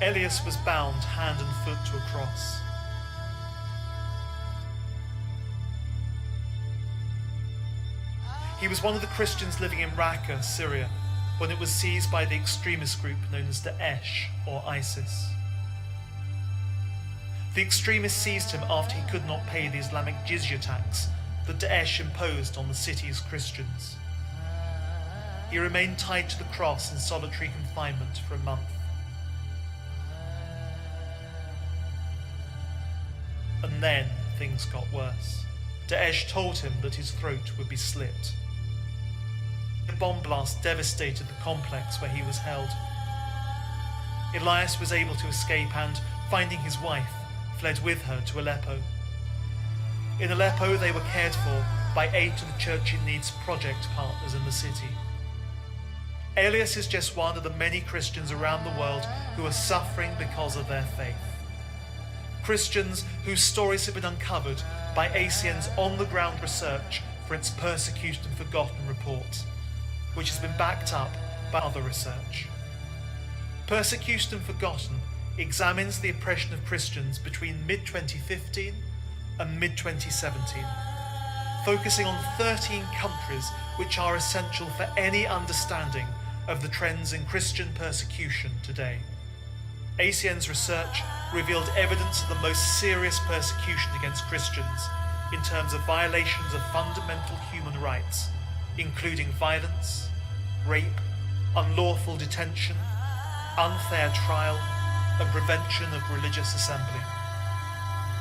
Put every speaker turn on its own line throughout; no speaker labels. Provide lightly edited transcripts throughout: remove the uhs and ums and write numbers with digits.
Elias was bound hand and foot to a cross. He was one of the Christians living in Raqqa, Syria, when it was seized by the extremist group known as Daesh or ISIS. The extremists seized him after he could not pay the Islamic jizya tax that Daesh imposed on the city's Christians. He remained tied to the cross in solitary confinement for a month. And then things got worse. Daesh told him that his throat would be slit. The bomb blast devastated the complex where he was held. Elias was able to escape and, finding his wife, fled with her to Aleppo. In Aleppo, they were cared for by Aid to the Church in Need's project partners in the city. Elias is just one of the many Christians around the world who are suffering because of their faith. Christians whose stories have been uncovered by ACN's on-the-ground research for its Persecuted and Forgotten report, which has been backed up by other research. Persecuted and Forgotten examines the oppression of Christians between mid-2015 and mid-2017, focusing on 13 countries which are essential for any understanding of the trends in Christian persecution today. ACN's research revealed evidence of the most serious persecution against Christians in terms of violations of fundamental human rights, including violence, rape, unlawful detention, unfair trial, and prevention of religious assembly.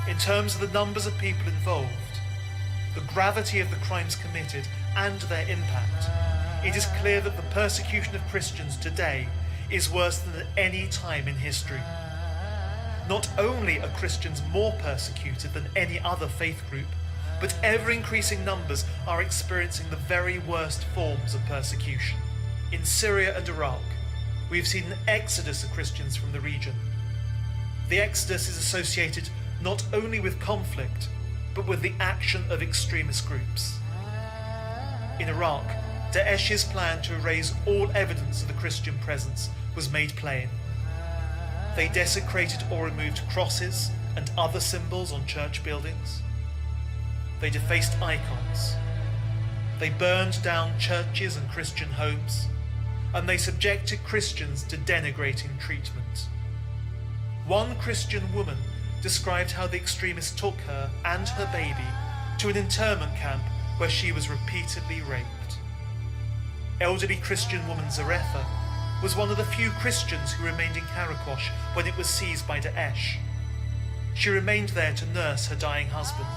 In terms of the numbers of people involved, the gravity of the crimes committed, and their impact, it is clear that the persecution of Christians today is worse than at any time in history. Not only are Christians more persecuted than any other faith group, but ever-increasing numbers are experiencing the very worst forms of persecution. In Syria and Iraq, we have seen an exodus of Christians from the region. The exodus is associated not only with conflict, but with the action of extremist groups. In Iraq, Daesh's plan to erase all evidence of the Christian presence was made plain. They desecrated or removed crosses and other symbols on church buildings. They defaced icons. They burned down churches and Christian homes, and they subjected Christians to denigrating treatment. One Christian woman described how the extremists took her and her baby to an internment camp where she was repeatedly raped. Elderly Christian woman Zaretha was one of the few Christians who remained in Karakosh when it was seized by Daesh. She remained there to nurse her dying husband.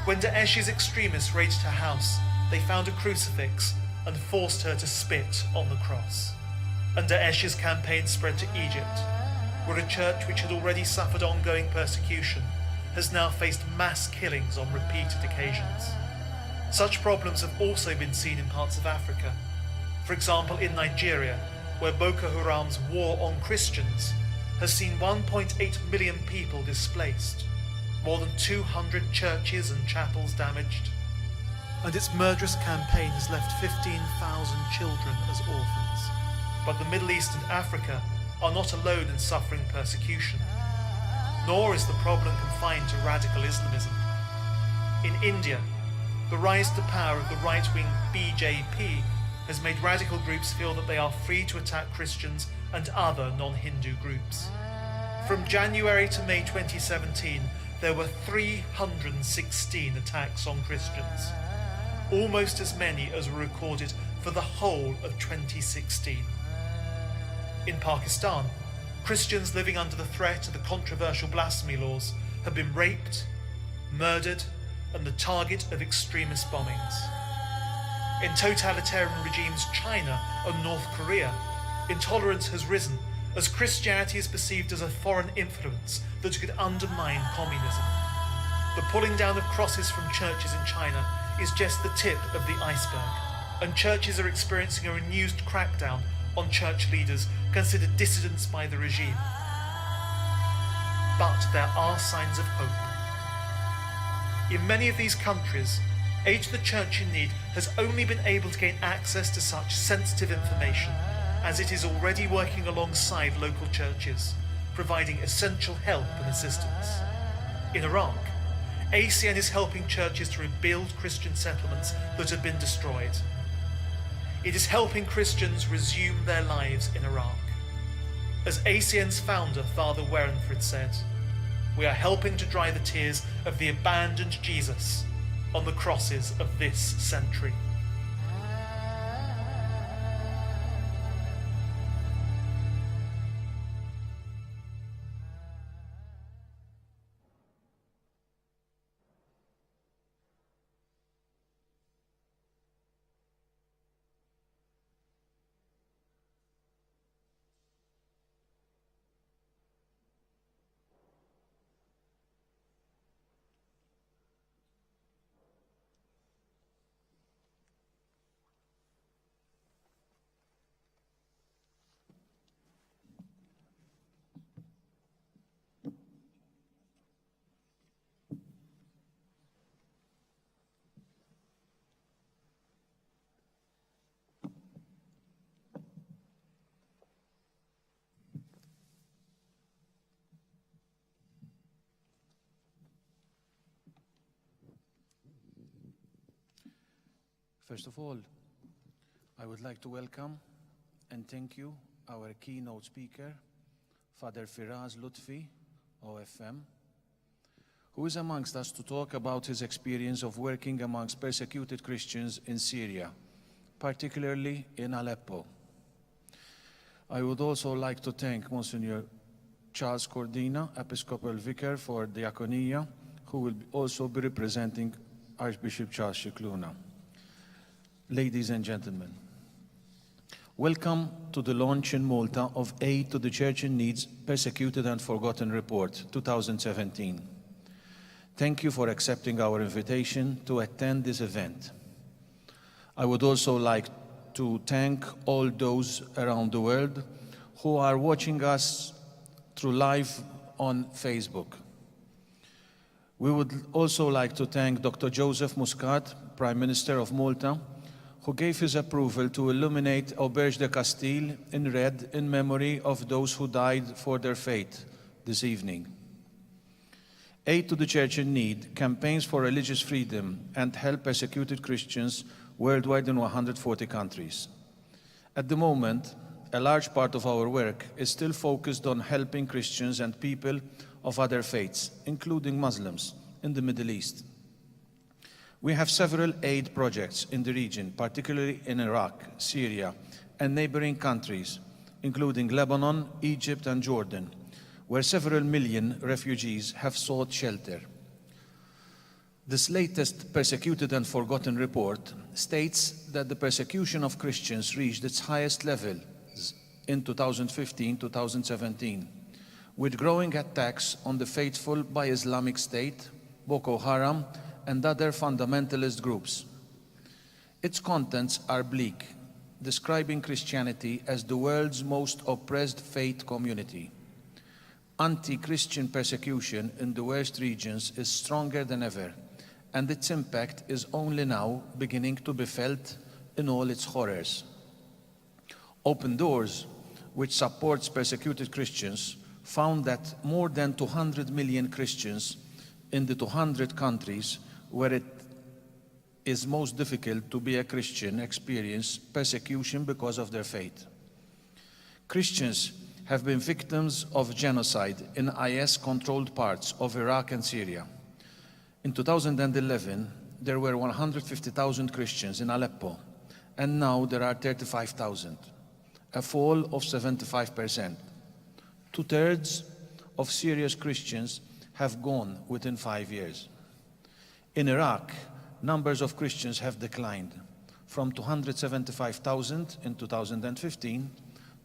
When Daesh's extremists raided her house, they found a crucifix and forced her to spit on the cross. And Daesh's campaign spread to Egypt, where a church which had already suffered ongoing persecution has now faced mass killings on repeated occasions. Such problems have also been seen in parts of Africa. For example, in Nigeria, where Boko Haram's war on Christians has seen 1.8 million people displaced, more than 200 churches and chapels damaged, and its murderous campaign has left 15,000 children as orphans. But the Middle East and Africa are not alone in suffering persecution, nor is the problem confined to radical Islamism. In India, the rise to power of the right-wing BJP has made radical groups feel that they are free to attack Christians and other non-Hindu groups. From January to May 2017, there were 316 attacks on Christians, almost as many as were recorded for the whole of 2016. In Pakistan, Christians living under the threat of the controversial blasphemy laws have been raped, murdered, and the target of extremist bombings. In totalitarian regimes China and North Korea, intolerance has risen as Christianity is perceived as a foreign influence that could undermine communism. The pulling down of crosses from churches in China is just the tip of the iceberg, and churches are experiencing a renewed crackdown on church leaders considered dissidents by the regime. But there are signs of hope. In many of these countries, Aid to the Church in Need has only been able to gain access to such sensitive information as it is already working alongside local churches, providing essential help and assistance. In Iraq, ACN is helping churches to rebuild Christian settlements that have been destroyed. It is helping Christians resume their lives in Iraq. As ACN's founder, Father Werenfrid, said, "We are helping to dry the tears of the abandoned Jesus on the crosses of this century."
First of all, I would like to welcome and thank you, our keynote speaker, Father Firaz Lutfi, OFM, who is amongst us to talk about his experience of working amongst persecuted Christians in Syria, particularly in Aleppo. I would also like to thank Monsignor Charles Cordina, Episcopal Vicar for Diaconia, who will also be representing Archbishop Charles Scicluna. Ladies and gentlemen, welcome to the launch in Malta of Aid to the Church in Need's Persecuted and Forgotten Report 2017. Thank you for accepting our invitation to attend this event. I would also like to thank all those around the world who are watching us through live on Facebook. We would also like to thank Dr. Joseph Muscat, Prime Minister of Malta, who gave his approval to illuminate Auberge de Castile in red in memory of those who died for their faith this evening. Aid to the Church in Need campaigns for religious freedom and help persecuted Christians worldwide in 140 countries. At the moment, a large part of our work is still focused on helping Christians and people of other faiths, including Muslims, in the Middle East. We have several aid projects in the region, particularly in Iraq, Syria, and neighboring countries, including Lebanon, Egypt, and Jordan, where several million refugees have sought shelter. This latest Persecuted and Forgotten report states that the persecution of Christians reached its highest level in 2015-2017, with growing attacks on the faithful by Islamic State, Boko Haram, and other fundamentalist groups. Its contents are bleak, describing Christianity as the world's most oppressed faith community. Anti-Christian persecution in the worst regions is stronger than ever, and its impact is only now beginning to be felt in all its horrors. Open Doors, which supports persecuted Christians, found that more than 200 million Christians in the 200 countries where it is most difficult to be a Christian experience persecution because of their faith. Christians have been victims of genocide in IS-controlled parts of Iraq and Syria. In 2011, there were 150,000 Christians in Aleppo, and now there are 35,000, a fall of 75%. Two-thirds of Syria's Christians have gone within 5 years. In Iraq, numbers of Christians have declined from 275,000 in 2015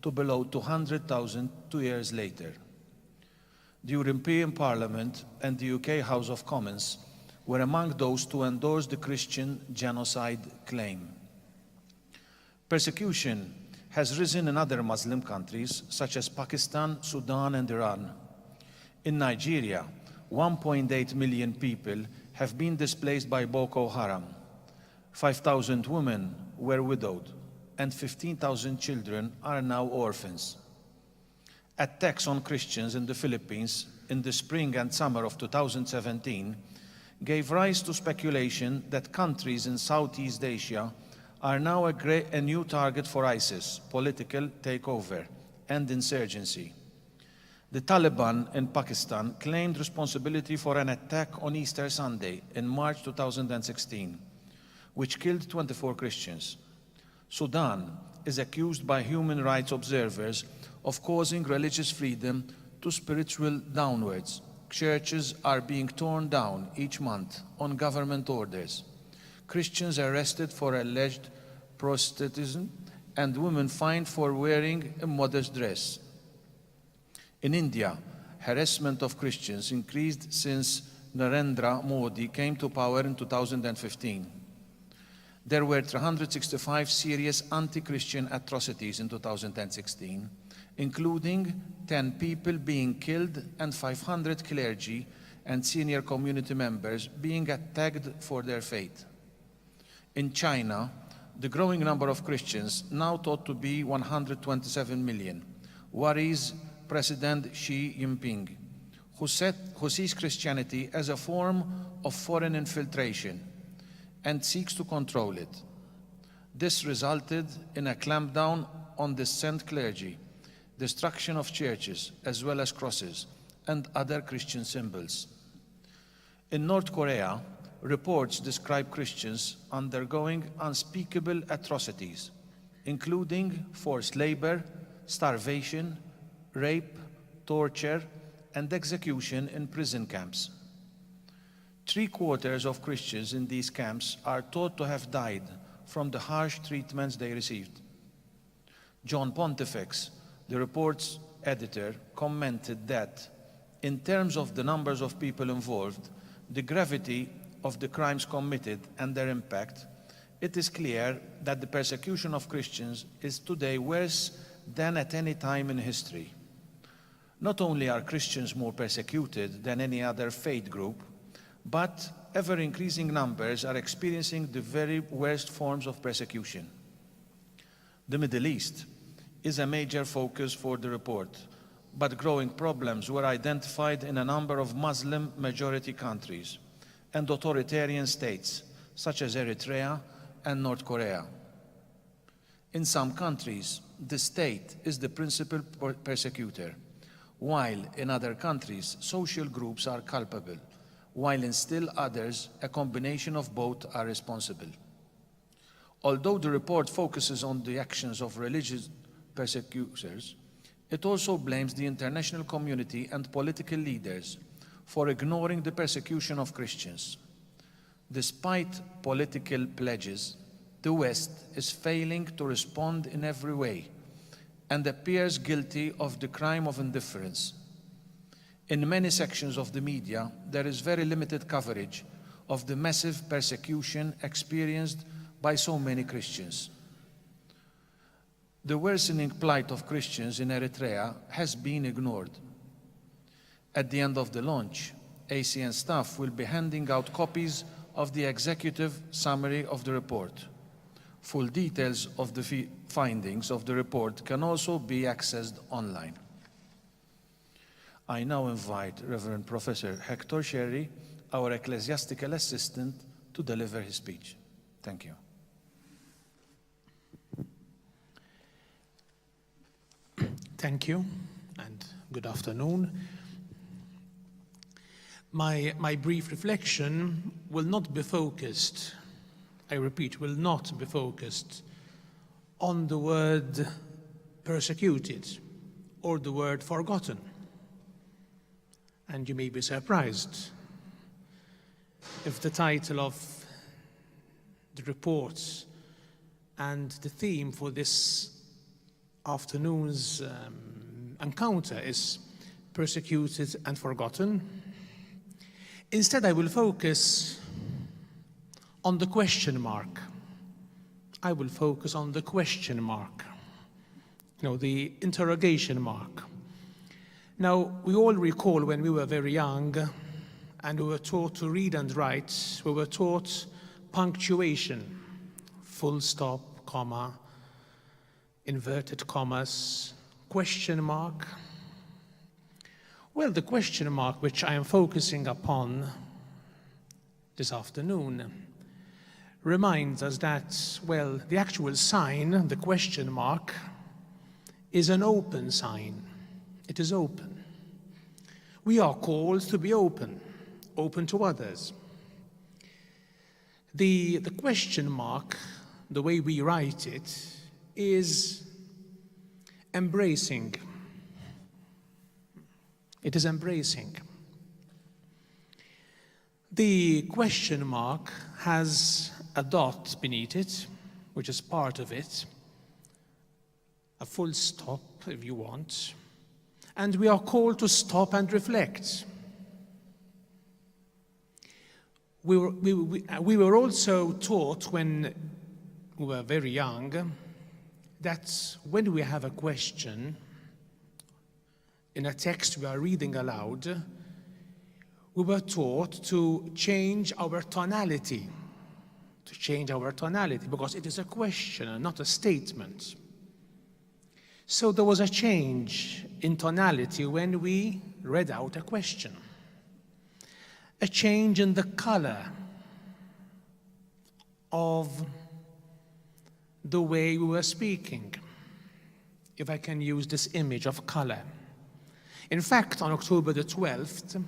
to below 200,000 2 years later. The European Parliament and the UK House of Commons were among those to endorse the Christian genocide claim. Persecution has risen in other Muslim countries such as Pakistan, Sudan, and Iran. In Nigeria, 1.8 million people have been displaced by Boko Haram. 5,000 women were widowed. and 15,000 children are now orphans. Attacks on Christians in the Philippines in the spring and summer of 2017 gave rise to speculation that countries in Southeast Asia are now a new target for ISIS, political takeover, and insurgency. The Taliban in Pakistan claimed responsibility for an attack on Easter Sunday in March 2016, which killed 24 Christians. Sudan is accused by human rights observers of causing religious freedom to spiritual downwards. Churches are being torn down each month on government orders. Christians arrested for alleged prostitution and women fined for wearing a modest dress. In India, harassment of Christians increased since Narendra Modi came to power in 2015. There were 365 serious anti-Christian atrocities in 2016, including 10 people being killed and 500 clergy and senior community members being attacked for their faith. In China, the growing number of Christians, now thought to be 127 million, worries President Xi Jinping, who sees Christianity as a form of foreign infiltration and seeks to control it. This resulted in a clampdown on dissent clergy, destruction of churches as well as crosses and other Christian symbols. In North Korea, reports describe Christians undergoing unspeakable atrocities, including forced labor, starvation, rape, torture, and execution in prison camps. 3/4 of Christians in these camps are thought to have died from the harsh treatments they received. John Pontifex, the report's editor, commented that, in terms of the numbers of people involved, the gravity of the crimes committed and their impact, it is clear that the persecution of Christians is today worse than at any time in history. Not only are Christians more persecuted than any other faith group, but ever-increasing numbers are experiencing the very worst forms of persecution. The Middle East is a major focus for the report, but growing problems were identified in a number of Muslim-majority countries and authoritarian states, such as Eritrea and North Korea. In some countries, the state is the principal persecutor, while in other countries, social groups are culpable, while in still others, a combination of both are responsible. Although the report focuses on the actions of religious persecutors, it also blames the international community and political leaders for ignoring the persecution of Christians. Despite political pledges, the West is failing to respond in every way and appears guilty of the crime of indifference. In many sections of the media, there is very limited coverage of the massive persecution experienced by so many Christians. The worsening plight of Christians in Eritrea has been ignored. At the end of the launch, ACN staff will be handing out copies of the executive summary of the report. Full details of the findings of the report can also be accessed online. I now invite Reverend Professor Hector Sherry, our ecclesiastical assistant, to deliver his speech. Thank you.
Thank you, and good afternoon. My brief reflection will not be focused, I repeat, will not be focused on the word persecuted or the word forgotten. And you may be surprised if the title of the report and the theme for this afternoon's encounter is Persecuted and Forgotten. Instead, I will focus on the question mark. I will focus on the question mark, the interrogation mark. Now, we all recall when we were very young and we were taught to read and write, we were taught punctuation, full stop, comma, inverted commas, question mark. Well, the question mark which I am focusing upon this afternoon reminds us that, well, the actual sign, the question mark, is an open sign. It is open. We are called to be open, open to others. The question mark, the way we write it, is embracing. It is embracing. The question mark has a dot beneath it, which is part of it, a full stop if you want, and we are called to stop and reflect. We were also taught when we were very young that when we have a question in a text we are reading aloud, we were taught to change our tonality, because it is a question and not a statement. So there was a change in tonality when we read out a question, a change in the color of the way we were speaking, if I can use this image of color. In fact, on October the 12th,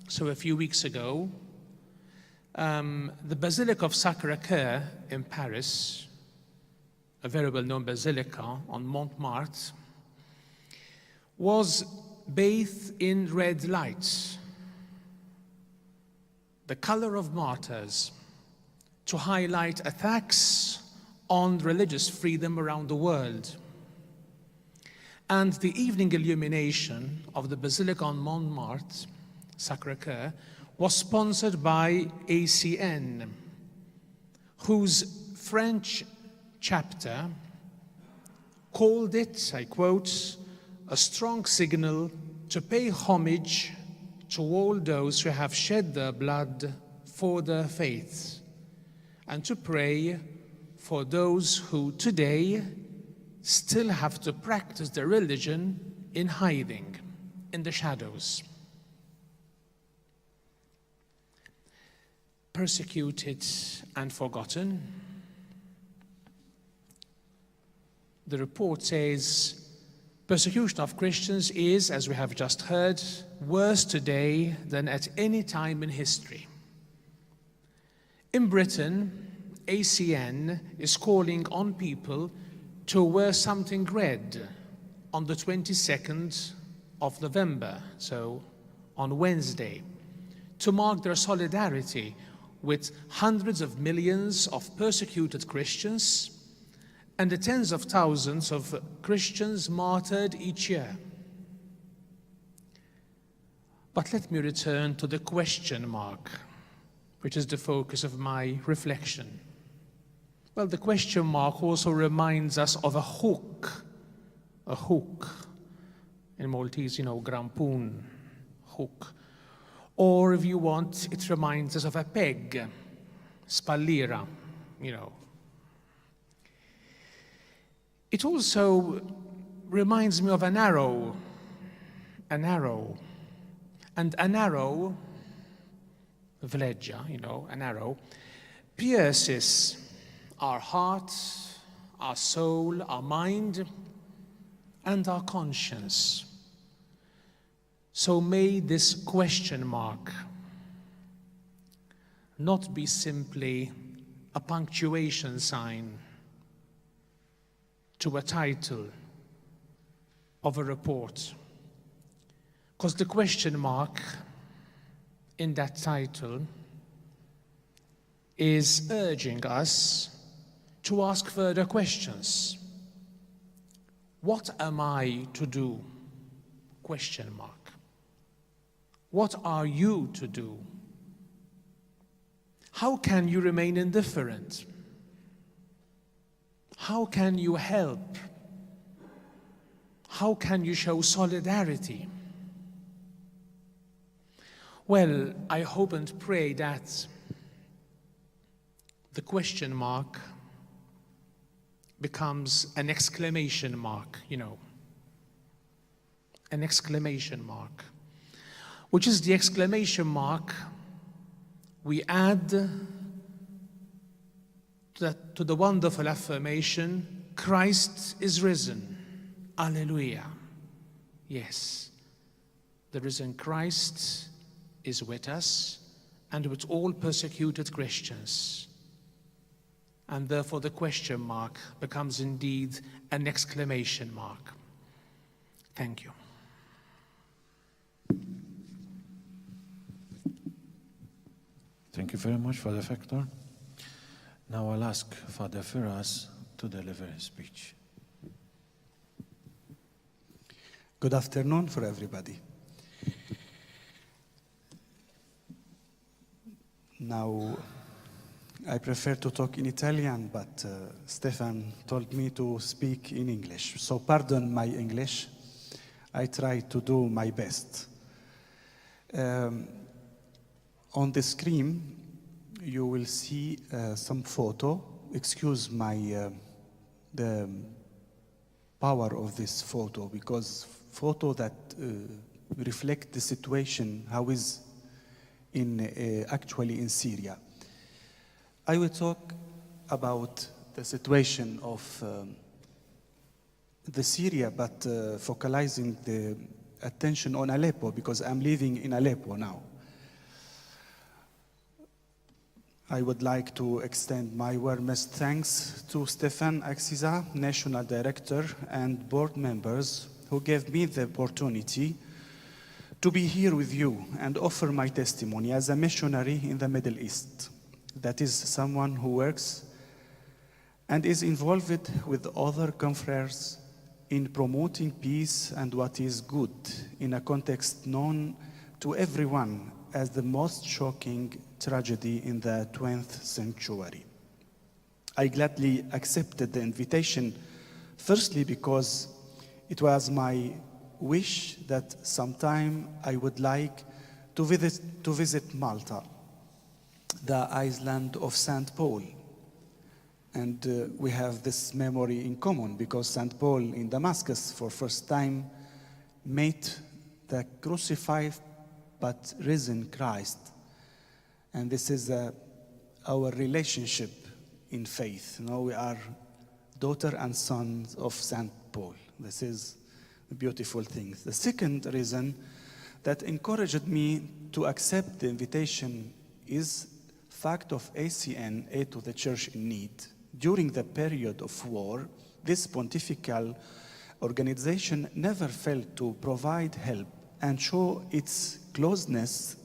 so a few weeks ago, the Basilica of Sacré-Cœur in Paris, a very well-known basilica on Montmartre, was bathed in red lights, the color of martyrs, to highlight attacks on religious freedom around the world. And the evening illumination of the Basilica on Montmartre, Sacré-Cœur, was sponsored by ACN, whose French chapter called it, I quote, a strong signal to pay homage to all those who have shed their blood for their faith, and to pray for those who today still have to practice their religion in hiding, in the shadows. Persecuted and forgotten. The report says persecution of Christians is, as we have just heard, worse today than at any time in history. In Britain, ACN is calling on people to wear something red on the 22nd of November, so on Wednesday, to mark their solidarity with hundreds of millions of persecuted Christians and the tens of thousands of Christians martyred each year. But let me return to the question mark, which is the focus of my reflection. Well, the question mark also reminds us of a hook. A hook. In Maltese, grampun, hook. Or if you want, it reminds us of a peg, spallira, It also reminds me of an arrow. And an arrow, vleggia, an arrow, pierces our heart, our soul, our mind, and our conscience. So may this question mark not be simply a punctuation sign to a title of a report, because the question mark in that title is urging us to ask further questions. What am I to do? Question mark. What are you to do? How can you remain indifferent? How can you help? How can you show solidarity? Well, I hope and pray that the question mark becomes an exclamation mark, an exclamation mark, which is the exclamation mark we add to the wonderful affirmation, Christ is risen. Alleluia. Yes, the risen Christ is with us and with all persecuted Christians. And therefore the question mark becomes indeed an exclamation mark. Thank you.
Thank you very much, Father Factor. Now I'll ask Father Firas to deliver his speech.
Good afternoon for everybody. Now, I prefer to talk in Italian, but Stefan told me to speak in English. So pardon my English. I try to do my best. On the screen, you will see some photo. Excuse the power of this photo, because photo that reflect the situation, how is actually in Syria. I will talk about the situation of the Syria, but focalizing the attention on Aleppo, because I'm living in Aleppo now. I would like to extend my warmest thanks to Stefan Axiza, National Director, and board members who gave me the opportunity to be here with you and offer my testimony as a missionary in the Middle East. That is someone who works and is involved with other confreres in promoting peace and what is good in a context known to everyone as the most shocking tragedy in the 20th century. I gladly accepted the invitation, firstly because it was my wish that sometime I would like to visit Malta, the island of St. Paul. And we have this memory in common because St. Paul in Damascus for first time met the crucified but risen Christ. And this is our relationship in faith. We are daughter and sons of St. Paul. This is a beautiful thing. The second reason that encouraged me to accept the invitation is fact of ACN, Aid to the Church in Need. During the period of war, this pontifical organization never failed to provide help and show its closeness.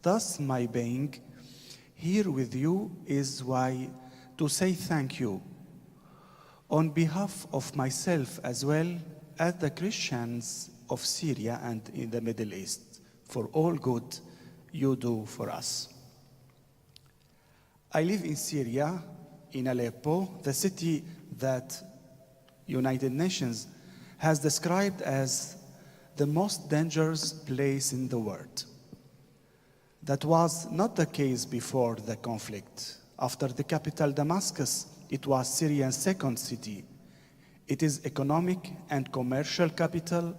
Thus, my being here with you is why to say thank you on behalf of myself as well as the Christians of Syria and in the Middle East for all good you do for us. I live in Syria, in Aleppo, the city that United Nations has described as the most dangerous place in the world. That was not the case before the conflict. After the capital Damascus, it was Syria's second city. It is economic and commercial capital.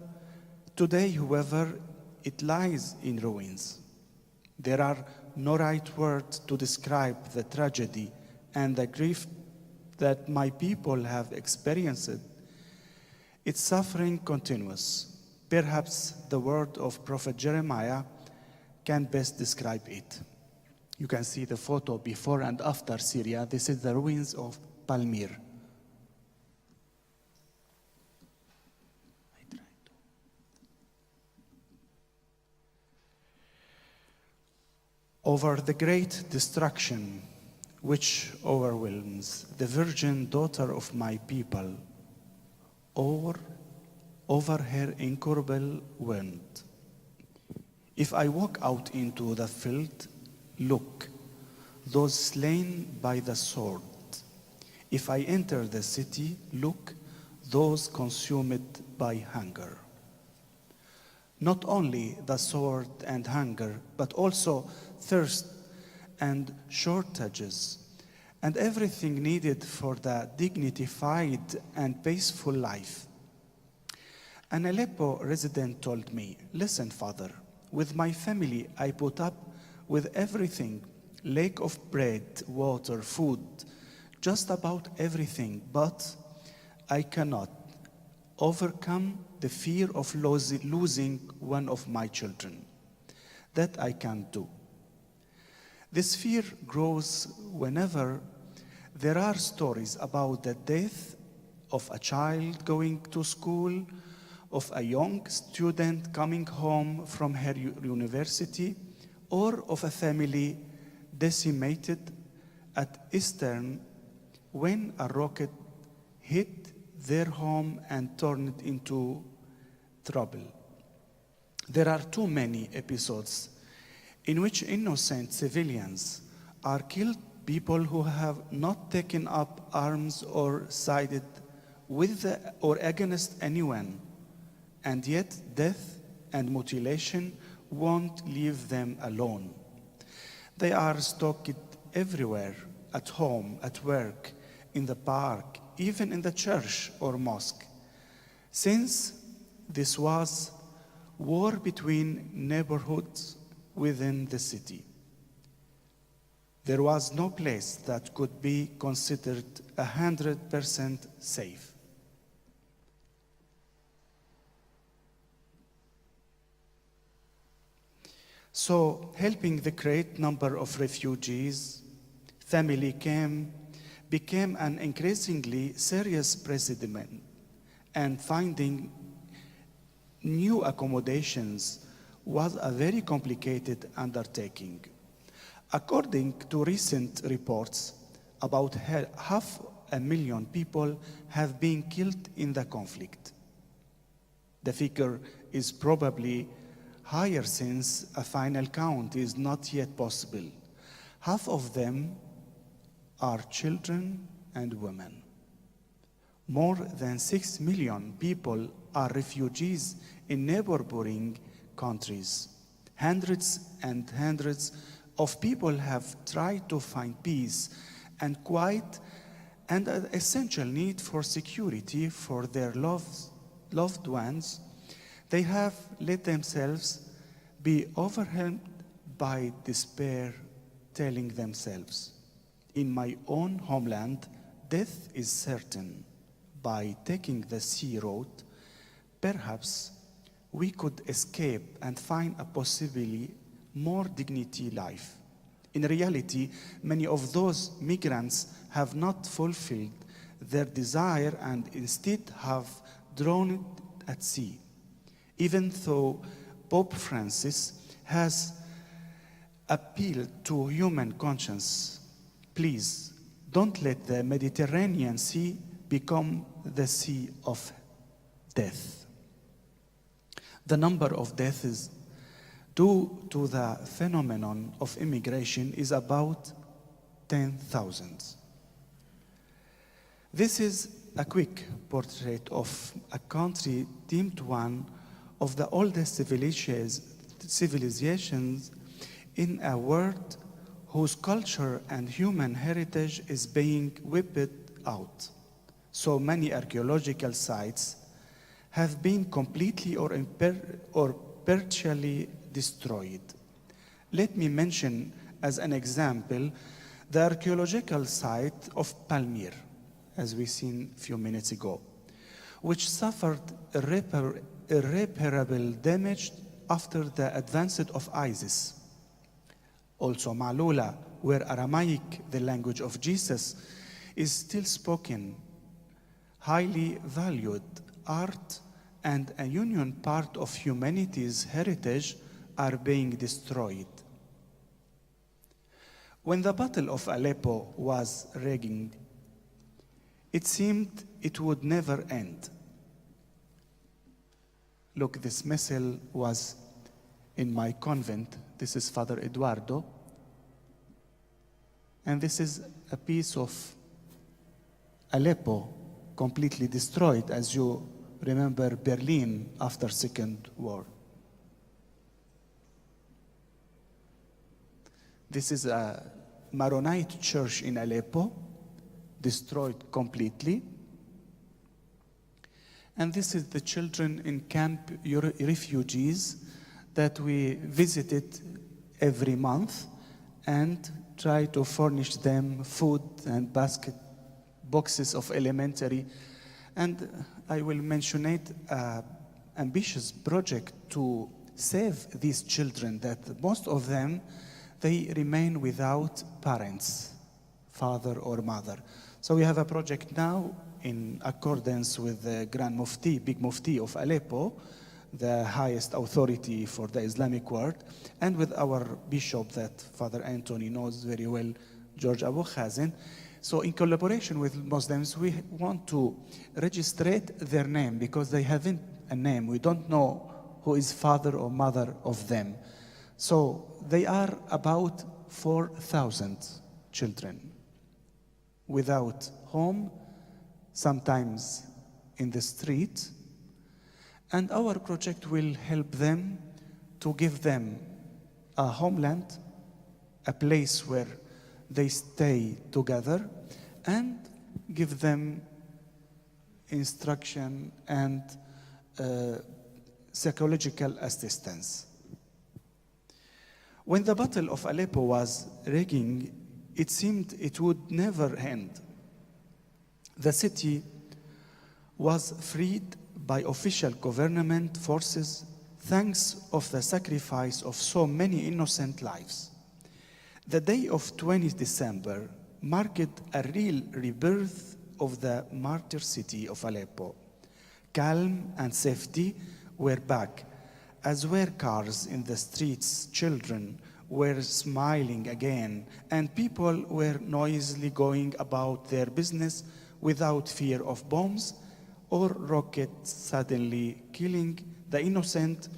Today, however, it lies in ruins. There are no right words to describe the tragedy and the grief that my people have experienced. Its suffering continues. Perhaps the word of Prophet Jeremiah can best describe it. You can see the photo before and after Syria. This is the ruins of Palmyra. Over the great destruction which overwhelms the virgin daughter of my people, or over her incurable wound. If I walk out into the field, look, those slain by the sword. If I enter the city, look, those consumed by hunger. Not only the sword and hunger, but also thirst and shortages and everything needed for the dignified and peaceful life. An Aleppo resident told me, "Listen, Father, with my family I put up with everything, lack of bread, water, food, just about everything, but I cannot overcome the fear of losing one of my children. That I can't do." This fear grows whenever there are stories about the death of a child going to school, of a young student coming home from her university, or of a family decimated at Easter when a rocket hit their home and turned it into trouble. There are too many episodes in which innocent civilians are killed, people who have not taken up arms or sided with or against anyone, and yet death and mutilation won't leave them alone. They are stalked everywhere, at home, at work, in the park, even in the church or mosque. Since this was war between neighborhoods within the city, there was no place that could be considered 100% safe. So, helping the great number of refugees, family became an increasingly serious predicament, and finding new accommodations was a very complicated undertaking. According to recent reports, about 500,000 people have been killed in the conflict. The figure is probably higher since a final count is not yet possible. Half of them are children and women. More than 6 million people are refugees in neighboring countries. Hundreds and hundreds of people have tried to find peace and quiet and an essential need for security for their loved ones. They have let themselves be overwhelmed by despair, telling themselves, "In my own homeland, death is certain. By taking the sea road, perhaps we could escape and find a possibly more dignity life." In reality, many of those migrants have not fulfilled their desire and instead have drowned at sea. Even though Pope Francis has appealed to human conscience, please don't let the Mediterranean Sea become the sea of death. The number of deaths due to the phenomenon of immigration is about 10,000. This is a quick portrait of a country deemed one of the oldest civilizations in a world whose culture and human heritage is being wiped out. So many archaeological sites have been completely or partially destroyed. Let me mention as an example the archaeological site of Palmyra, as we seen a few minutes ago, which suffered irreparable damage after the advance of ISIS. Also Malula, where Aramaic, the language of Jesus, is still spoken, highly valued art and a union part of humanity's heritage are being destroyed. When the Battle of Aleppo was raging, it seemed it would never end. Look, this missile was in my convent. This is Father Eduardo. And this is a piece of Aleppo completely destroyed, as you remember Berlin after Second War. This is a Maronite church in Aleppo, destroyed completely. And this is the children in camp refugees that we visited every month and try to furnish them food and basket boxes of elementary. And I will mention it, ambitious project to save these children, that most of them, they remain without parents, father or mother. So we have a project now in accordance with the Grand Mufti, Big Mufti of Aleppo, the highest authority for the Islamic world, and with our bishop that Father Anthony knows very well, George Abu Khazin. So in collaboration with Muslims, we want to register their name because they haven't a name. We don't know who is father or mother of them. So they are about 4,000 children without home, sometimes in the street. And our project will help them to give them a homeland, a place where they stay together, and give them instruction and psychological assistance. When the Battle of Aleppo was raging, it seemed it would never end. The city was freed by official government forces thanks of the sacrifice of so many innocent lives. The day of 20th December marked a real rebirth of the martyr city of Aleppo. Calm and safety were back, as were cars in the streets. Children were smiling again, and people were noisily going about their business without fear of bombs or rockets suddenly killing the innocent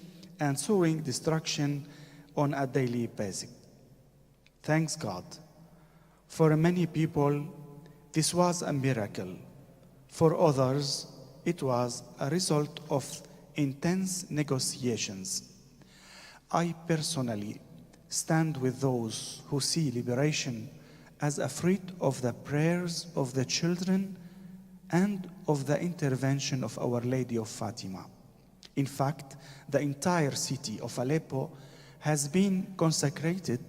and sowing destruction on a daily basis. Thanks God. For many people, this was a miracle. For others, it was a result of intense negotiations. I personally stand with those who see liberation as a fruit of the prayers of the children and of the intervention of Our Lady of Fatima. In fact, the entire city of Aleppo has been consecrated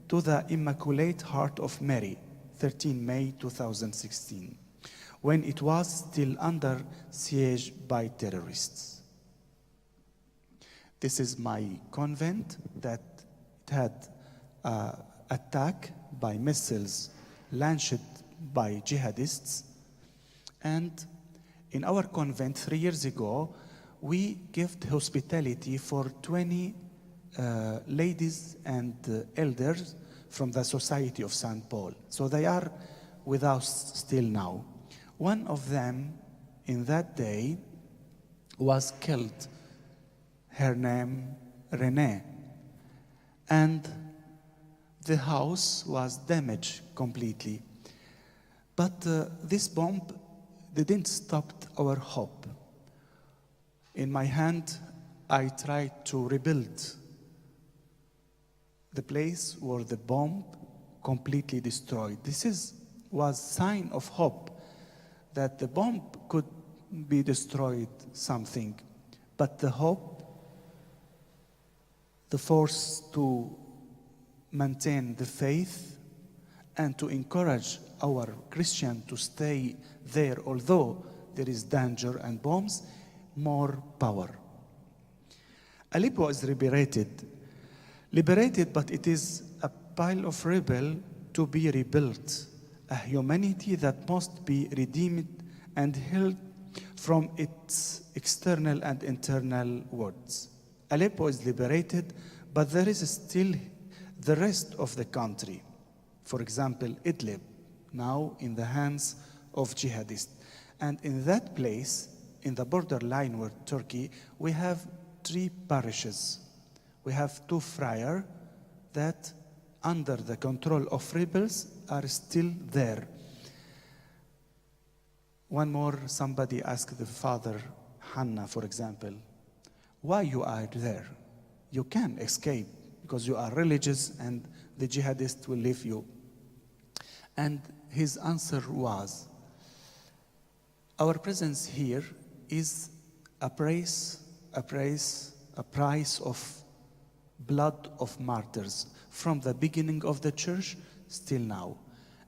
to the Immaculate Heart of Mary, 13 May 2016, when it was still under siege by terrorists. This is my convent that had attack by missiles launched by jihadists. And in our convent 3 years ago, we gave hospitality for 20 ladies and elders from the Society of St. Paul. So they are with us still now. One of them in that day was killed. Her name, Renee. And the house was damaged completely. But this bomb didn't stop our hope. In my hand, I tried to rebuild the place where the bomb completely destroyed. This was sign of hope that the bomb could be destroyed something, but the hope, the force to maintain the faith and to encourage our Christians to stay there, although there is danger and bombs, more power. Aleppo is liberated, but it is a pile of rubble to be rebuilt, a humanity that must be redeemed and healed from its external and internal wounds. Aleppo is liberated, but there is still the rest of the country. For example, Idlib, now in the hands of jihadists. And in that place, in the borderline with Turkey, we have 3 parishes. We have 2 friars that, under the control of rebels, are still there. One more, somebody asked the father, Hannah, for example, why you are there? You can escape because you are religious and the jihadists will leave you. And his answer was, our presence here is a price of blood of martyrs from the beginning of the church still now.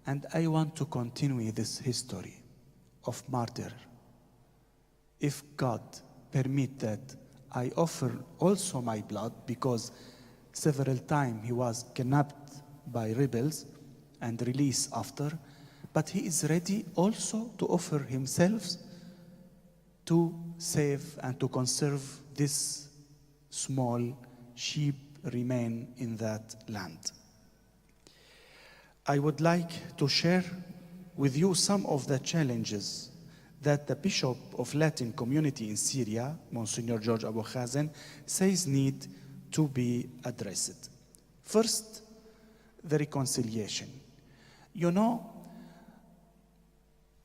And I want to continue this history of martyr. If God permit that, I offer also my blood, because several times he was kidnapped by rebels and released after, but he is ready also to offer himself to save and to conserve this small sheep remain in that land. I would like to share with you some of the challenges that the Bishop of Latin Community in Syria, Monsignor George Abu Khazen, says need to be addressed. First, the reconciliation. You know,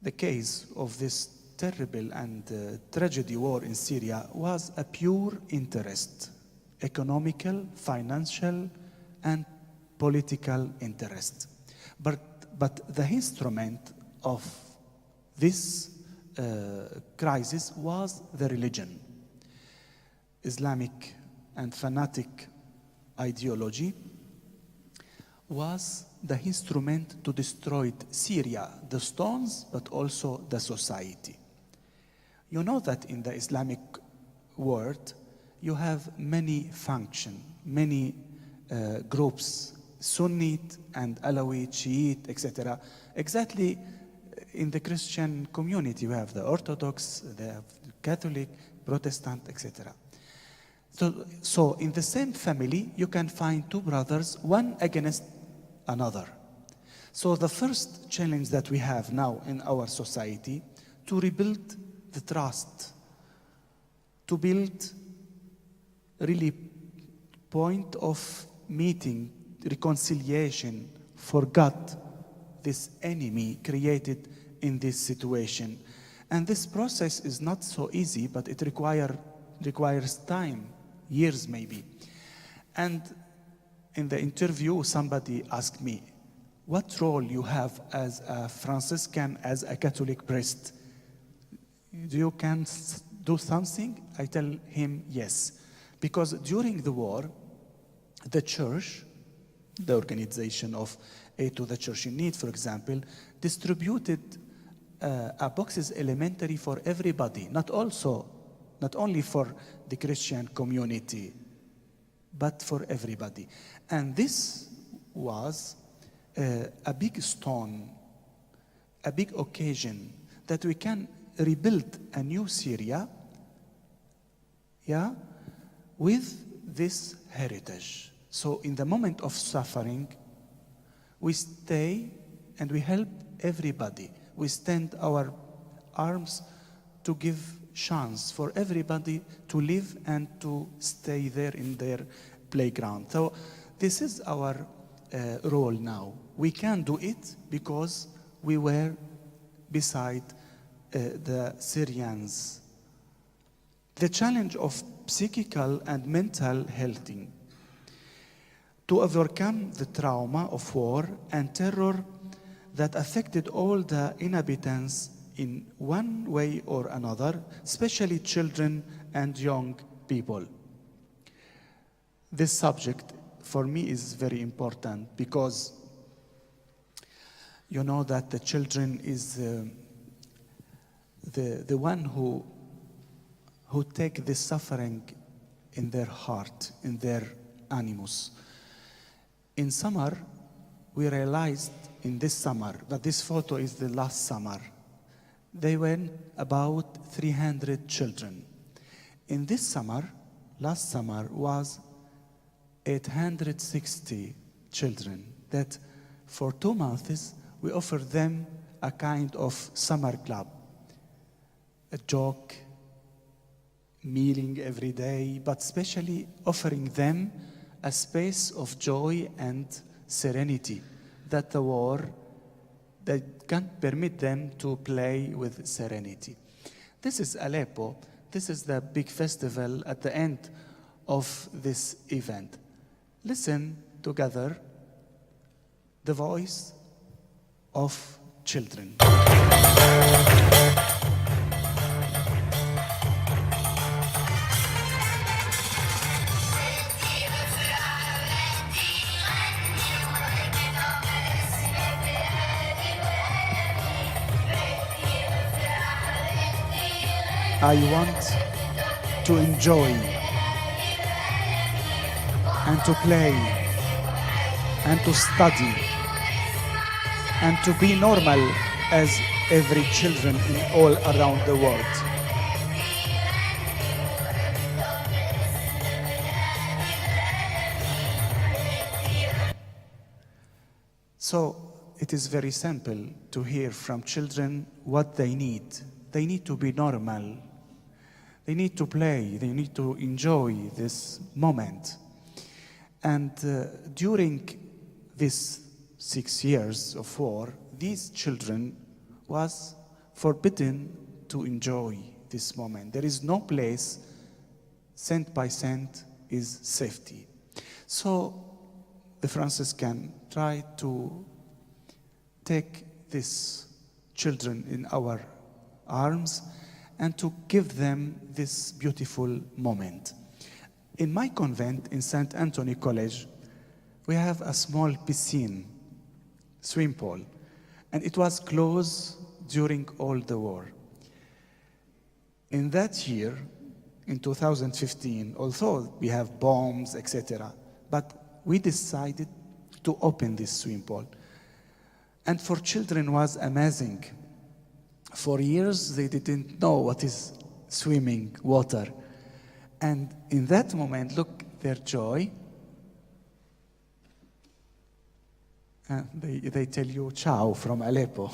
the case of this terrible and tragedy war in Syria was a pure interest, economical, financial, and political interest. But the instrument of this crisis was the religion. Islamic and fanatic ideology was the instrument to destroy Syria, the stones, but also the society. You know that in the Islamic world, you have many functions, many groups, Sunnite and Alawite, Shiite, etc. Exactly in the Christian community, you have the Orthodox, the Catholic, Protestant, etc. So in the same family, you can find two brothers, one against another. So the first challenge that we have now in our society, to rebuild the trust, to build really point of meeting, reconciliation, forgot this enemy created in this situation. And this process is not so easy, but it requires time, years maybe. And in the interview, somebody asked me, what role you have as a Franciscan, as a Catholic priest? You can do something? I tell him yes. Because during the war, the church, the organization of Aid to the Church in Need, for example, distributed boxes elementary for everybody, not only for the Christian community, but for everybody. And this was a big stone, a big occasion that we can rebuild a new Syria, with this heritage. So in the moment of suffering, we stay and we help everybody. We stand our arms to give chance for everybody to live and to stay there in their playground. So this is our role now. We can do it because we were beside the Syrians. The challenge of psychical and mental health, to overcome the trauma of war and terror that affected all the inhabitants in one way or another, especially children and young people. This subject for me is very important because you know that the children is the one who take this suffering in their heart, in their animus. In summer, we realized in this summer, that this photo is the last summer, they went about 300 children. In this summer, last summer, was 860 children that for 2 months we offered them a kind of summer club, a joke, meeting every day, but especially offering them a space of joy and serenity, that the war that can't permit them to play with serenity. This is Aleppo. This is the big festival at the end of this event. Listen together the voice of children. I want to enjoy and to play and to study and to be normal as every children in all around the world. So it is very simple to hear from children what they need. They need to be normal. They need to play. They need to enjoy this moment. And during these 6 years of war, these children was forbidden to enjoy this moment. There is no place, cent by cent, is safety. So the Franciscan tried to take these children in our arms and to give them this beautiful moment. In my convent in St. Anthony College, we have a small piscine, swimming pool, and it was closed during all the war. In that year, in 2015, although we have bombs, etc., but we decided to open this swimming pool. And for children was amazing. For years, they didn't know what is swimming water. And in that moment, look their joy. And they tell you ciao from Aleppo.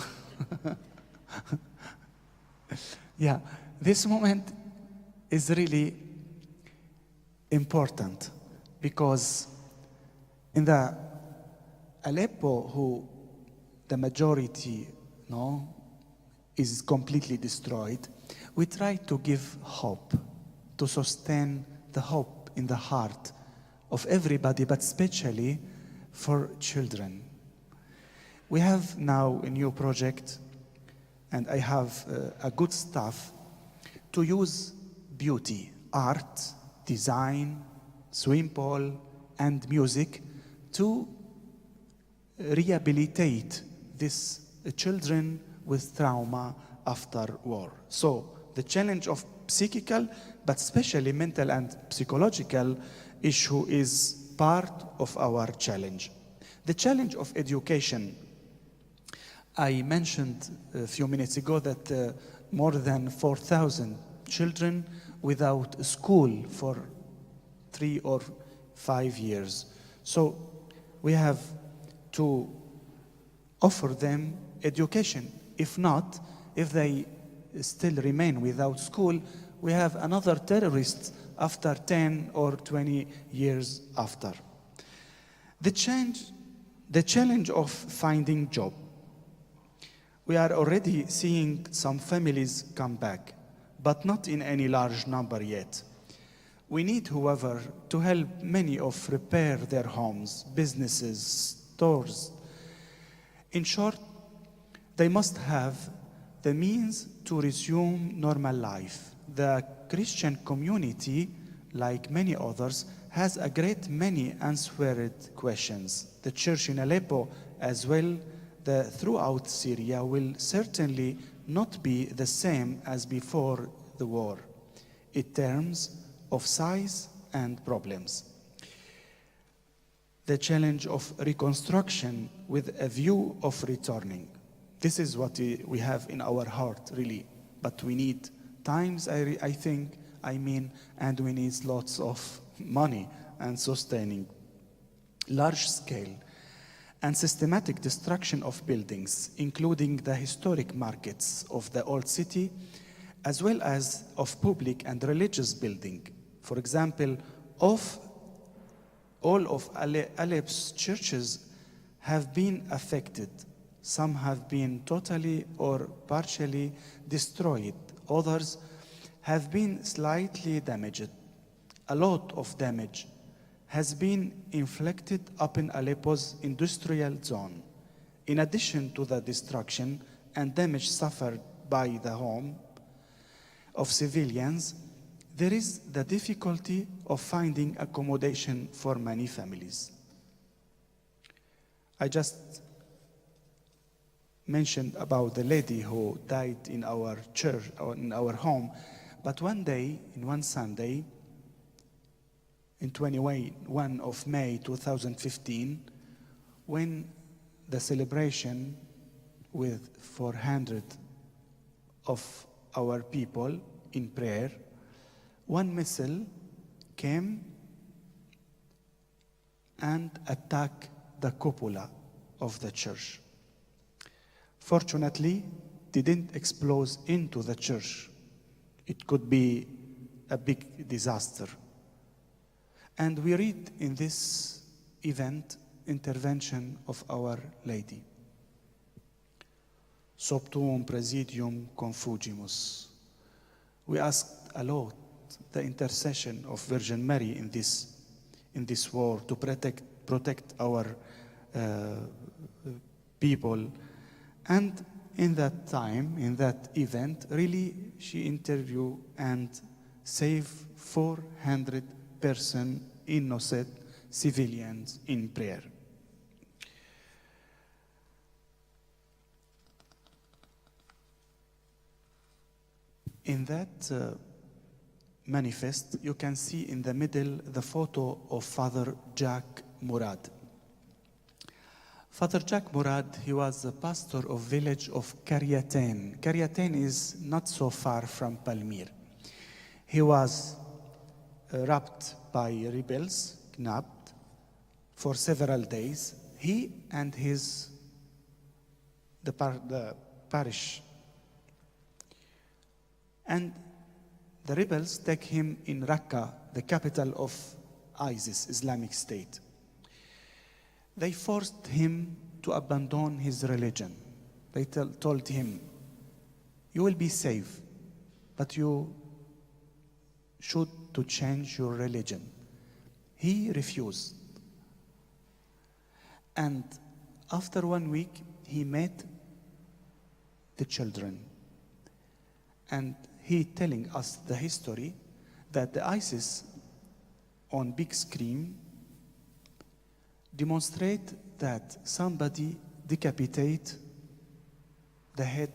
Yeah, this moment is really important because in the Aleppo, who the majority is completely destroyed, we try to give hope, to sustain the hope in the heart of everybody, but especially for children. We have now a new project, and I have a good staff to use beauty, art, design, swimming pool, and music to rehabilitate these children with trauma after war. So the challenge of psychical, but especially mental and psychological issue is part of our challenge. The challenge of education. I mentioned a few minutes ago that more than 4,000 children without school for 3 or 5 years. So we have to offer them education. If not, if they still remain without school, we have another terrorist after 10 or 20 years after. The challenge of finding job. We are already seeing some families come back, but not in any large number yet. We need, however, to help many of repair their homes, businesses, stores. In short, they must have the means to resume normal life. The Christian community, like many others, has a great many unanswered questions. The church in Aleppo, as well throughout Syria, will certainly not be the same as before the war in terms of size and problems. The challenge of reconstruction with a view of returning. This is what we have in our heart, really. But we need times, I think, and we need lots of money and sustaining. Large scale and systematic destruction of buildings, including the historic markets of the old city, as well as of public and religious building. For example, all of Aleppo's churches have been affected. Some have been totally or partially destroyed. Others have been slightly damaged. A lot of damage has been inflicted up in Aleppo's industrial zone. In addition to the destruction and damage suffered by the home of civilians, there is the difficulty of finding accommodation for many families. I just mentioned about the lady who died in our church or in our home, but one day, in one Sunday, in 21 of May 2015, when the celebration with 400 of our people in prayer, one missile came and attacked the cupola of the church. Fortunately, it didn't explode into the church. It could be a big disaster. And we read in this event intervention of Our Lady. Sub tuum presidium confugimus. We asked a lot the intercession of Virgin Mary in this war to protect our people. And in that time, in that event, really she interviewed and saved 400 persons, innocent civilians in prayer. In that manifest, you can see in the middle the photo of Father Jack Murad. Father Jack Murad, he was the pastor of village of Karyatan. Karyatan is not so far from Palmyra. He was robbed by rebels, kidnapped for several days. He and the parish. And the rebels take him in Raqqa, the capital of ISIS, Islamic State. They forced him to abandon his religion. They told him, you will be safe, but you should to change your religion. He refused. And after 1 week, he met the children. And he telling us the history that the ISIS on big screen demonstrate that somebody decapitate the head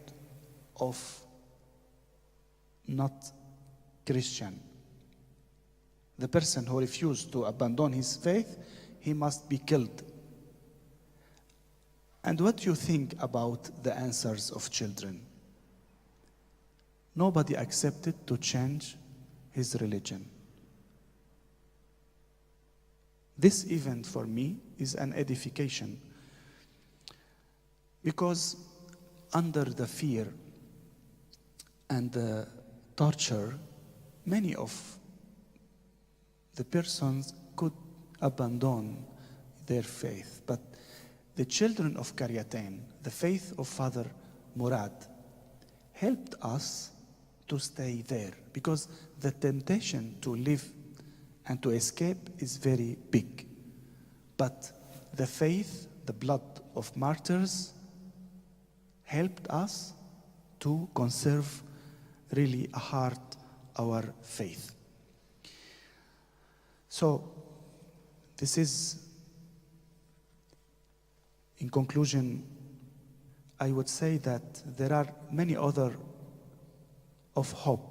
of not Christian. The person who refused to abandon his faith, he must be killed. And what do you think about the answers of children? Nobody accepted to change his religion. This event for me is an edification, because under the fear and the torture, many of the persons could abandon their faith. But the children of Karyatan, the faith of Father Murad, helped us to stay there, because the temptation to live and to escape is very big. But the faith, the blood of martyrs, helped us to conserve really our faith. So this is, in conclusion, I would say that there are many other of hope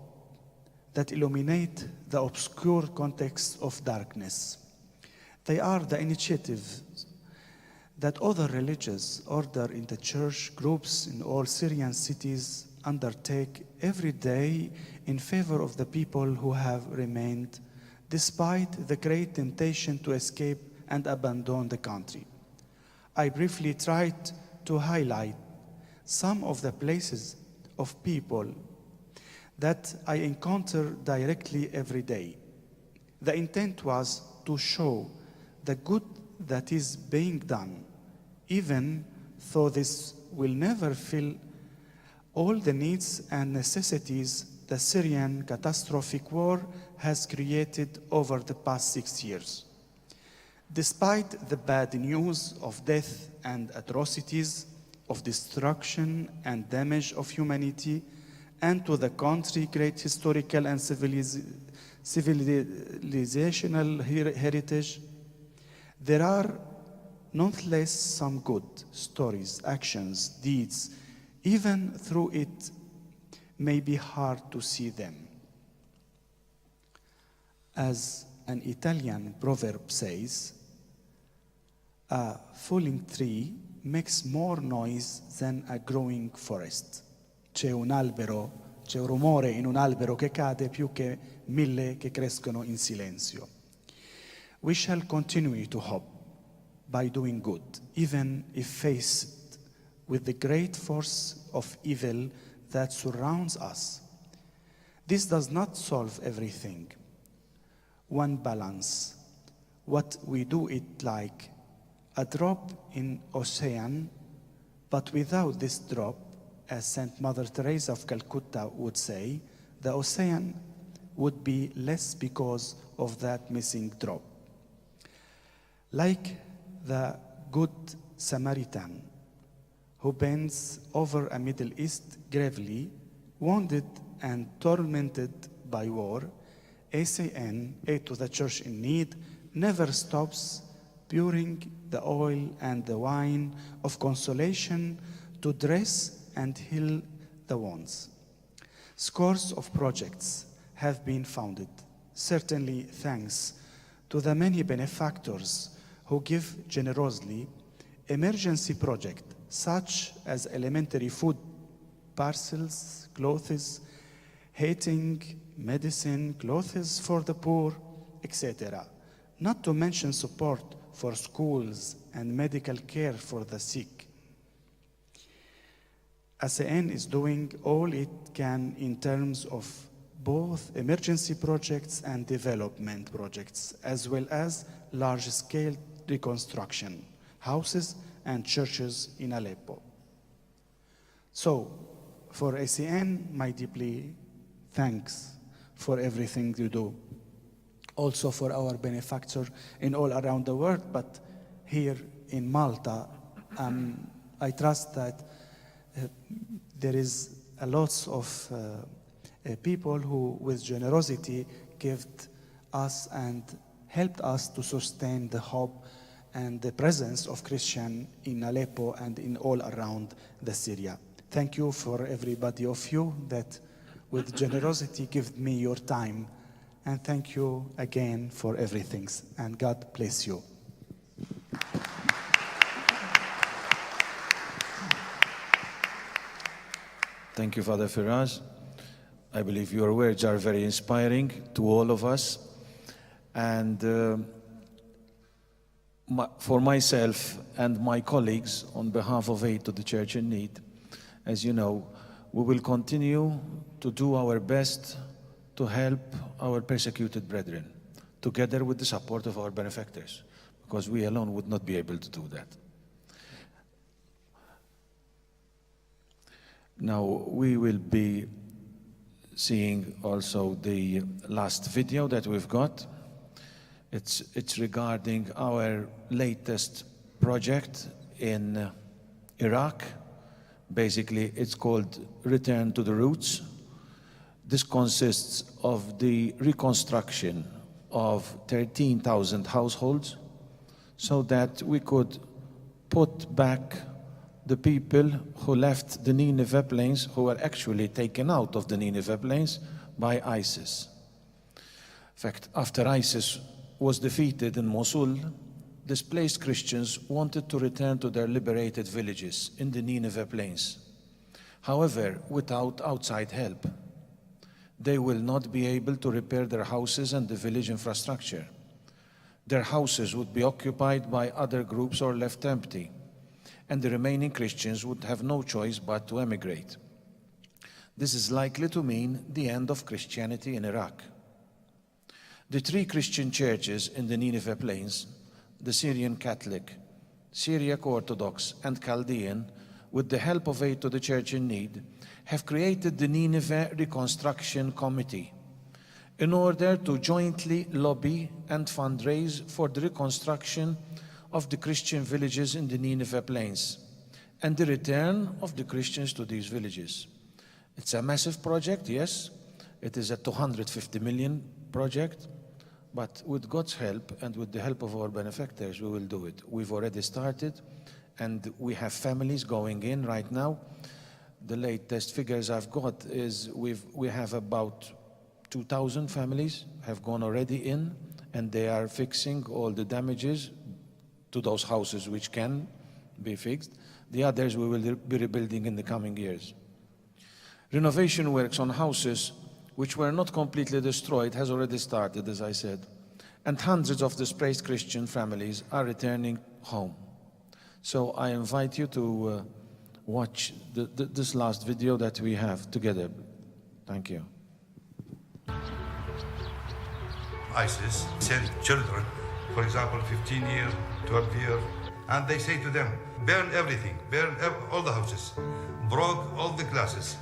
that illuminate the obscure context of darkness. They are the initiatives that other religious order in the church groups in all Syrian cities undertake every day in favor of the people who have remained, despite the great temptation to escape and abandon the country. I briefly tried to highlight some of the places of people that I encounter directly every day. The intent was to show the good that is being done, even though this will never fill all the needs and necessities the Syrian catastrophic war has created over the past 6 years. Despite the bad news of death and atrocities, of destruction and damage of humanity, and to the country great historical and civilizational heritage, there are nonetheless some good stories, actions, deeds, even though it may be hard to see them. As an Italian proverb says, a falling tree makes more noise than a growing forest. C'è un rumore in un albero che cade più che 1000 che crescono in silenzio. We shall continue to hope by doing good, even if faced with the great force of evil that surrounds us. This does not solve everything. One balance. What we do it like a drop in ocean, but without this drop, as Saint Mother Teresa of Calcutta would say, the ocean would be less because of that missing drop. Like the Good Samaritan, who bends over a Middle East gravely, wounded and tormented by war, ACN, Aid to the Church in Need, never stops pouring the oil and the wine of consolation to dress and heal the wounds. Scores of projects have been founded, certainly thanks to the many benefactors who give generously. Emergency projects such as elementary food parcels, clothes, heating, medicine, clothes for the poor, etc. Not to mention support for schools and medical care for the sick. ACN is doing all it can in terms of both emergency projects and development projects, as well as large-scale reconstruction, houses and churches in Aleppo. So, for ACN, my deeply thanks for everything you do. Also for our benefactor in all around the world, but here in Malta, I trust that there is a lot of people who, with generosity, gave us and helped us to sustain the hope and the presence of Christian in Aleppo and in all around the Syria. Thank you for everybody of you that with generosity give me your time, and thank you again for everything, and God bless you.
Thank you, Father Firaz. I believe your words are very inspiring to all of us. And for myself and my colleagues, on behalf of Aid to the Church in Need, as you know, we will continue to do our best to help our persecuted brethren, together with the support of our benefactors, because we alone would not be able to do that. Now, we will be seeing also the last video that we've got. It's regarding our latest project in Iraq. Basically, it's called Return to the Roots. This consists of the reconstruction of 13,000 households so that we could put back the people who left the Nineveh plains, who were actually taken out of the Nineveh plains by ISIS. In fact, after ISIS was defeated in Mosul, displaced Christians wanted to return to their liberated villages in the Nineveh plains. However, without outside help, they will not be able to repair their houses and the village infrastructure. Their houses would be occupied by other groups or left empty, and the remaining Christians would have no choice but to emigrate. This is likely to mean the end of Christianity in Iraq. The three Christian churches in the Nineveh plains, the Syrian Catholic, Syriac Orthodox, and Chaldean, with the help of Aid to the Church in Need, have created the Nineveh Reconstruction Committee, in order to jointly lobby and fundraise for the reconstruction of the Christian villages in the Nineveh Plains and the return of the Christians to these villages. It's a massive project, yes. It is a 250 million project, but with God's help and with the help of our benefactors, we will do it. We've already started, and we have families going in right now. The latest figures I've got is we have about 2,000 families have gone already in, and they are fixing all the damages to those houses which can be fixed. The others we will be rebuilding in the coming years. Renovation works on houses which were not completely destroyed has already started, as I said, and hundreds of displaced Christian families are returning home. So I invite you to watch this last video that we have together. Thank you.
ISIS sent children, for example, 15 years, 12 years, and they say to them, burn everything, burn all the houses, broke all the glasses,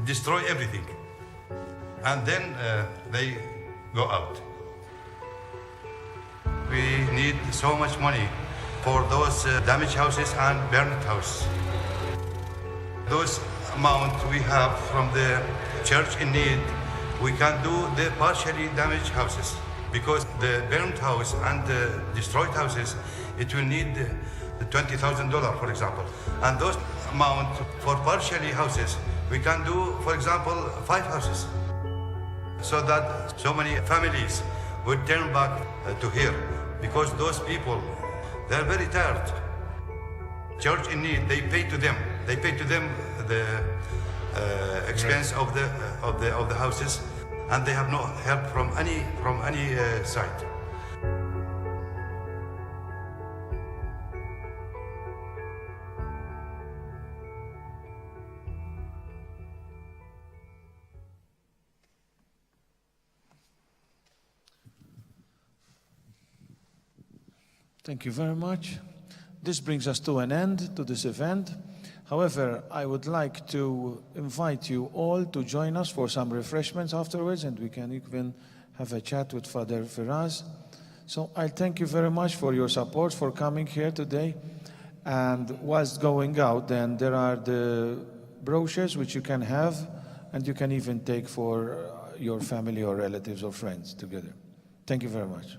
destroy everything. And then they go out. We need so much money for those damaged houses and burned houses. Those amount we have from the church in need, we can do the partially damaged houses, because the burned house and the destroyed houses, it will need the $20,000, for example. And those amount for partially houses, we can do, for example, 5 houses, so that so many families would turn back to here, because those people, they're very tired. Church in need, they pay to them the expense of the houses, and they have no help from any side.
Thank you very much. This brings us to an end to this event. However, I would like to invite you all to join us for some refreshments afterwards, and we can even have a chat with Father Firaz. So I thank you very much for your support, for coming here today. And whilst going out, then there are the brochures which you can have, and you can even take for your family or relatives or friends together. Thank you very much.